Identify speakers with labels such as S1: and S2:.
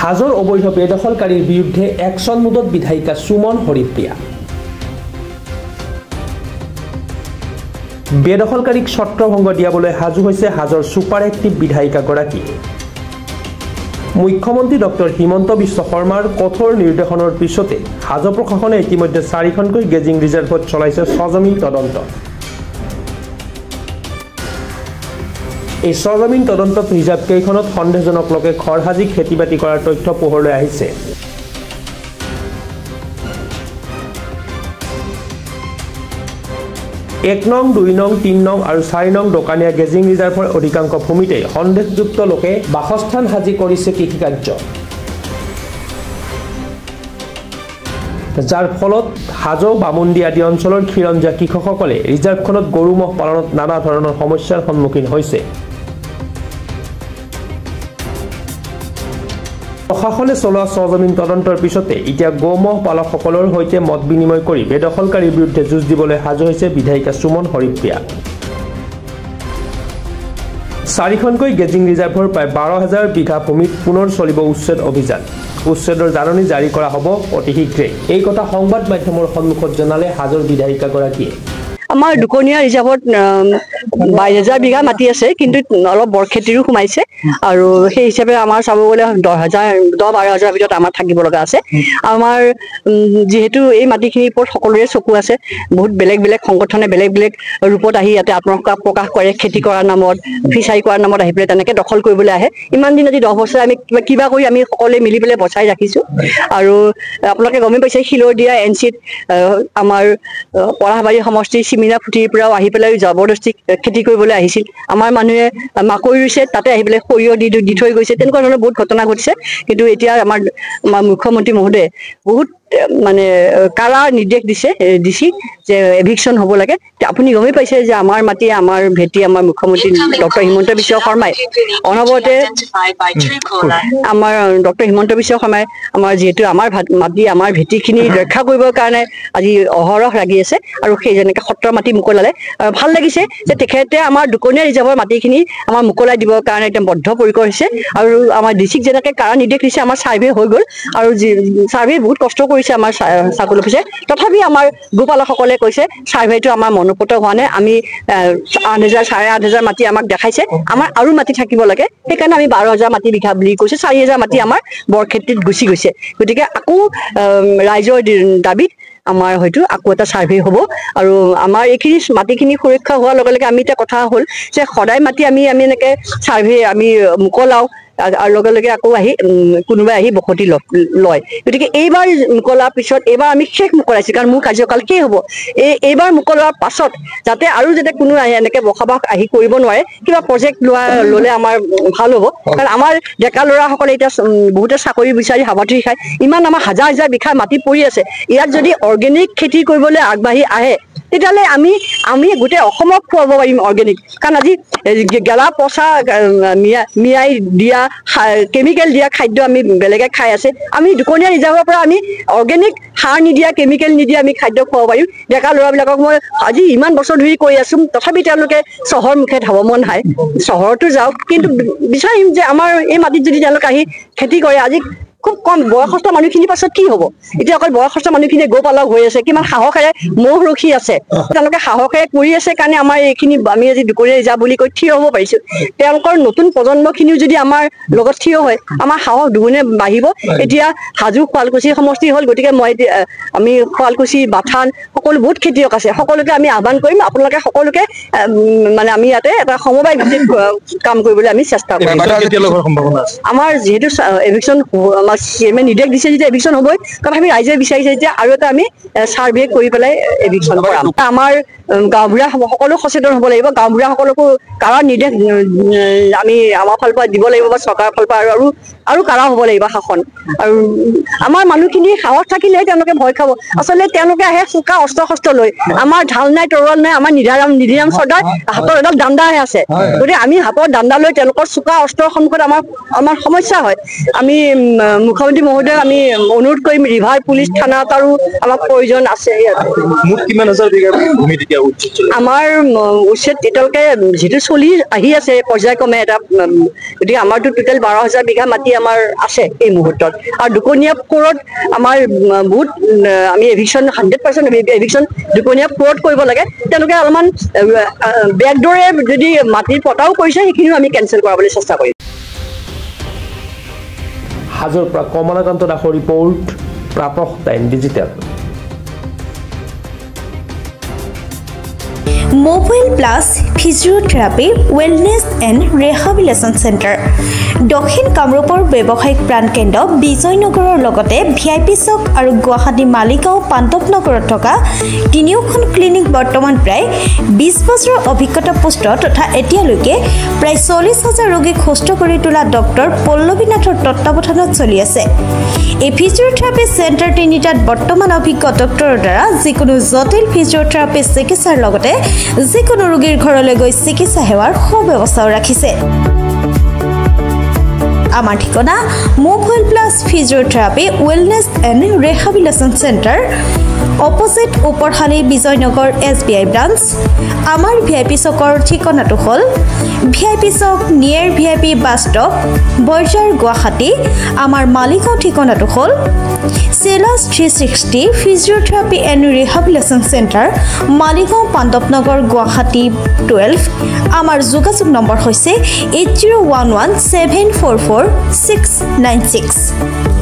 S1: হাজোৰ অবৈধ বেদখলকাৰীৰ বিৰুদ্ধে একশন মুডত বিধায়িকা সুমন হৰিপ্ৰিয়া। বেদখলকাৰীক ছত্ৰভংগ দিয়াবলৈ সাজু হৈছে হাজোৰ ছুপাৰ এক্টিভ বিধায়িকাগৰাকী। মুখ্যমন্ত্ৰী ডক্টৰ হিমন্ত বিশ্ব শৰ্মাৰ কঠোৰ নিৰ্দেশনৰ পিছতে হাজো প্ৰশাসনে ইতিমধ্যে 4খনকৈ গেজিং ৰিজাৰ্ভত চলাইছে সজমিন তদন্ত। এই সজমিন তদন্তত ৰিজাৰ্ভ কেইখনত সন্দেহজনক লোকে ঘৰ সাজি খেতি বাতি কৰাৰ তথ্য পোহৰলৈ আহিছে। 1 নং, 2 নং, 3 নং আৰু 4 নং দোকানীয়া গেজিং ৰিজাৰ্ভৰ অধিকাংশ ভূমিতে সন্দেহযুক্ত লোকে বাসস্থান সাজি কৰিছে কৃষিকাৰ্য, যাৰ ফলত হাজো বামুণ্ডি আদি অঞ্চলৰ খিৰঞ্জীয়া কৃষকসকলে ৰিজাৰ্ভখনত গৰু ম'হ পালনত নানা ধৰণৰ সমস্যাৰ সন্মুখীন হৈছে। প্ৰশাসনে চলোৱা সজমিন তদন্তৰ পিছতে এতিয়া গৌমহ পালকসকলৰ সৈতে মত বিনিময় কৰি বেদখলকাৰীৰ বিৰুদ্ধে যুঁজ দিবলৈ সাজু হৈছে বিধায়িকা সুমন হৰিপ্ৰিয়া। 4খনকৈ গেজিং ৰিজাৰ্ভৰ প্ৰায় 12,000 বিঘা ভূমিত পুনৰ চলিব উচ্ছেদ অভিযান। উচ্ছেদৰ জাননী জাৰি কৰা হ'ব অতি শীঘ্ৰে। এই কথা সংবাদ মাধ্যমৰ সন্মুখত জনালে হাজোৰ বিধায়িকাগৰাকীয়ে।
S2: আমাৰ দুকনীয়া ৰিজাৰ্ভত 22,000 বিঘা মাটি আছে, কিন্তু অলপ বৰখেতিৰো সোমাইছে আৰু সেই হিচাপে আমাৰ চাব গ'লে 10,000-12,000 ভিতৰত আমাৰ থাকিব লগা আছে। আমাৰ যিহেতু এই মাটিখিনিৰ ওপৰত সকলোৰে চকু আছে, বহুত বেলেগ বেলেগ সংগঠনে বেলেগ বেলেগ ৰূপত আহি ইয়াতে আত্মপ্ৰকাশ প্ৰকাশ কৰে, খেতি কৰাৰ নামত, ফিচাৰী কৰাৰ নামত আহি পেলাই তেনেকৈ দখল কৰিবলৈ আহে। ইমান দিন আজি 10 বছৰ আমি কিবা কৰি আমি সকলোৱে মিলি পেলাই বচাই ৰাখিছোঁ। আৰু আপোনালোকে গমেই পাইছে, শিলৰদিয়া NCত আমাৰ পঢ়াবাৰী সমষ্টিৰ চিমিনা ফুটিৰ পৰাও আহি পেলাই জবৰদস্তি খেতি কৰিবলৈ আহিছিল। আমাৰ মানুহে মাকৈ ৰুইছে, তাতে আহি পেলাই সৰিয়হ দি থৈ গৈছে। তেনেকুৱা ধৰণৰ বহুত ঘটনা ঘটিছে। কিন্তু এতিয়া আমাৰ মুখ্যমন্ত্ৰী মহোদয়ে বহুত মানে কাৰা নিৰ্দেশ দিছে যে এভিকশ্যন হ'ব লাগে। আপুনি গমেই পাইছে যে আমাৰ মাটি, আমাৰ ভেটি, আমাৰ মুখ্যমন্ত্ৰী ডক্টৰ হিমন্ত বিশ্ব শৰ্মাই অনবৰতে আমাৰ যিহেতু আমাৰ মাটি, আমাৰ ভেটিখিনি ৰক্ষা কৰিবৰ কাৰণে আজি অহৰহ লাগি আছে। আৰু সেই যেনেকৈ সত্ৰৰ মাটি মোকলালে ভাল লাগিছে যে তেখেতে আমাৰ দুকনীয়া ৰিজাৰ্ভৰ মাটিখিনি আমাৰ মোকলাই দিবৰ কাৰণে একদম বদ্ধপৰিকৰ হৈছে। আৰু আমাৰ ডিচিক যেনেকৈ কাৰা নিৰ্দেশ দিছে, আমাৰ ছাৰ্ভে হৈ গ'ল আৰু ছাৰ্ভে বহুত কষ্ট কৰিছে আমাৰ চাৰ্কল অফিচে। তথাপি আমাৰ গোপালকসকলে কৈছে ছাৰ্ভেটো আমাৰ মনোপুত হোৱা নাই। আমি 8,000-8,500 মাটি আমাক দেখাইছে, আমাৰ আৰু মাটি থাকিব লাগে। সেইকাৰণে আমি 12,000 মাটি বিঘা বুলি কৈছে। 4,000 মাটি আমাৰ বৰখেতিত গুচি গৈছে। গতিকে আকৌ ৰাইজৰ দাবীত আমাৰ হয়তো আকৌ এটা ছাৰ্ভে হ'ব। আৰু আমাৰ এইখিনি মাটিখিনি সুৰক্ষা হোৱাৰ লগে লগে আমি এতিয়া কথা হ'ল যে সদায় মাটি আমি এনেকৈ ছাৰ্ভে আমি মোকলাওঁ আৰু লগে লগে আকৌ আহি কোনোবাই আহি বসতি লয়। গতিকে এইবাৰ মোকলাৰ পিছত এইবাৰ আমি শেষ মোকলাইছোঁ, কাৰণ মোৰ কাৰ্যকাল শেষ হ'ব। এইবাৰ মোকলোৱাৰ পাছত যাতে আৰু কোনো এনেকৈ বসবাস আহি কৰিব নোৱাৰে, কিবা প্ৰজেক্ট ল'লে আমাৰ ভাল হ'ব। কাৰণ আমাৰ ডেকা ল'ৰাসকলে এতিয়া বহুতে চাকৰি বিচাৰি হাবাথুৰি খায়। ইমান আমাৰ হাজাৰ হাজাৰ বিঘা মাটি পৰি আছে। ইয়াত যদি অৰ্গেনিক খেতি কৰিবলৈ আগবাঢ়ি আহে, তেতিয়াহ'লে আমি গোটেই অসমক খুৱাব পাৰিম অৰ্গেনিক। কাৰণ আজি গেলা পচা মিয়াই দিয়া কেমিকেল দিয়া খাদ্য আমি বেলেগে খাই আছে। আমি দুকনীয়া ৰিজাৰ্ভৰ পৰা আমি অৰ্গেনিক সাৰ নিদিয়া, কেমিকেল নিদিয়া আমি খাদ্য খুৱাব পাৰিম। ডেকা ল'ৰাবিলাকক মই আজি ইমান বছৰ ধৰি কৈ আছোঁ, তথাপি তেওঁলোকে চহৰ মুখে ধাব মন নাই। চহৰতো যাওক, কিন্তু বিচাৰিম যে আমাৰ এই মাটিত যদি তেওঁলোকে আহি খেতি কৰে, আজি খুব কম বয়সস্থ মানুহখিনিৰ পাছত কি হ'ব? এতিয়া অকল বয়সস্থ মানুহখিনিয়ে গোপালক হৈ আছে, কিমান সাহসেৰে মহ ৰখি আছে। তেওঁলোকে সাহসেৰে কৰি আছে কাৰণে আমাৰ এইখিনি আমি আজি দুকনীয়া ৰিজাৰ্ভ বুলি কৈ থিয় হ'ব পাৰিছোঁ। তেওঁলোকৰ নতুন প্ৰজন্মখিনিও যদি আমাৰ লগত থিয় হয়, আমাৰ সাহস দুগুণে বাঢ়িব। এতিয়া হাজো শুৱালকুছি সমষ্টি হ'ল, গতিকে আমি শুৱালকুছি, বাথান সকলো বহুত খেতিয়ক আছে। সকলোকে আমি আহ্বান কৰিম, আপোনালোকে সকলোকে মানে আমি ইয়াতে এটা সমবায় ভিত্তিত কাম কৰিবলৈ আমি চেষ্টা কৰিম। আমাৰ যিহেতু এভিকশ্যন নিৰ্দেশ দিছে যেতিয়া এভিকশ্যন হ'বই, তথাপি ৰাইজে বিচাৰিছে যেতিয়া আৰু এটা আমি ছাৰ্ভে কৰি পেলাই এভিকশ্যন কৰাম। আমাৰ গাঁওবুঢ়া সকলো সচেতন হ'ব লাগিব। গাঁওবুঢ়াসকলকো কাৰা নিৰ্দেশ আমি আমাৰ ফালৰ পৰা দিব লাগিব, বা চৰকাৰৰ ফালৰ পৰা আৰু কাৰা হ'ব লাগিব শাসন। আৰু আমাৰ মানুহখিনি সাহস থাকিলেহে তেওঁলোকে ভয় খাব। আচলতে তেওঁলোকে আহে চোকা অস্ত্ৰ শস্ত্ৰ লৈ, আমাৰ ঢাল নাই, তৰোৱাল নাই, আমাৰ নিধিৰাম চৰ্দাৰ হাতৰ এডাল দাণ্ডাহে আছে। গতিকে আমি হাতৰ দাণ্ডা লৈ তেওঁলোকৰ চোকা অস্ত্ৰৰ সন্মুখত আমাৰ সমস্যা হয়। আমি মুখ্যমন্ত্ৰী মহোদয়ক আমি অনুৰোধ কৰিম, ৰিভাৰ পুলিচ থানাত আৰু আমাক প্ৰয়োজন আছে।
S3: মুঠ কিমান হাজাৰ বিঘা ভূমি
S1: এতিয়া উচ্ছেদ চলি
S2: আমাৰ উচ্ছেদ এতিয়ালৈকে যিটো চলি আহি আছে পৰ্যায়ক্ৰমে এটা গতিকে আমাৰতো টোটেল 12,000 বিঘা মাটি আমাৰ আছে এই মুহূৰ্তত আৰু দুকনীয়া কোৰত আমাৰ বহুত আমি এভিকশ্যন 100% এভিকশ্যন দুকনীয়া কোৰত কৰিব লাগে তেওঁলোকে অলপমান বেকডৰে যদি মাটিৰ পটাও কৰিছে সেইখিনিও আমি কেঞ্চেল কৰাবলৈ চেষ্টা কৰিম
S1: হাজোৰ পৰা কমলাকান্ত দাসৰ ৰিপৰ্ট প্ৰাপক time digital
S3: mobile plus physiotherapy wellness and rehabilitation centre দক্ষিণ কামৰূপৰ ব্যৱসায়িক প্ৰাণকেন্দ্ৰ বিজয়নগৰৰ লগতে VIP চক আৰু গুৱাহাটী মালিগাঁও পাণ্ডৱনগৰত থকা তিনিওখন ক্লিনিক বৰ্তমান প্ৰায় 20 বছৰৰ অভিজ্ঞতা পুষ্ট তথা এতিয়ালৈকে প্ৰায় 40,000 ৰোগীক সুস্থ কৰি তোলা ডক্টৰ পল্লৱীনাথৰ তত্ত্বাৱধানত চলি আছে এই ফিজিওথেৰাপি চেণ্টাৰ তিনিটাত বৰ্তমান অভিজ্ঞ ডক্টৰৰ দ্বাৰা যিকোনো জটিল ফিজিওথেৰাপি চিকিৎসাৰ লগতে যিকোনো ৰোগীৰ ঘৰলৈ গৈ চিকিৎসা সেৱাৰ সুব্যৱস্থাও ৰাখিছে আমাৰ ঠিকনা mobile plus physiotherapy wellness and rehabilitation centre opposite Uparhali Bijoynagar SBI branch আমাৰ VIP চকৰ ঠিকনাটো হ'ল VIP chowk near VIP bus stop Borjhar Guwahati আমাৰ মালিগাঁও ঠিকনাটো হ'ল চেলাছ 360 physiotherapy and rehabilitation centre Maligaon Pandavnagar Guwahati 12 আমাৰ যোগাযোগ নম্বৰ হৈছে 8011744696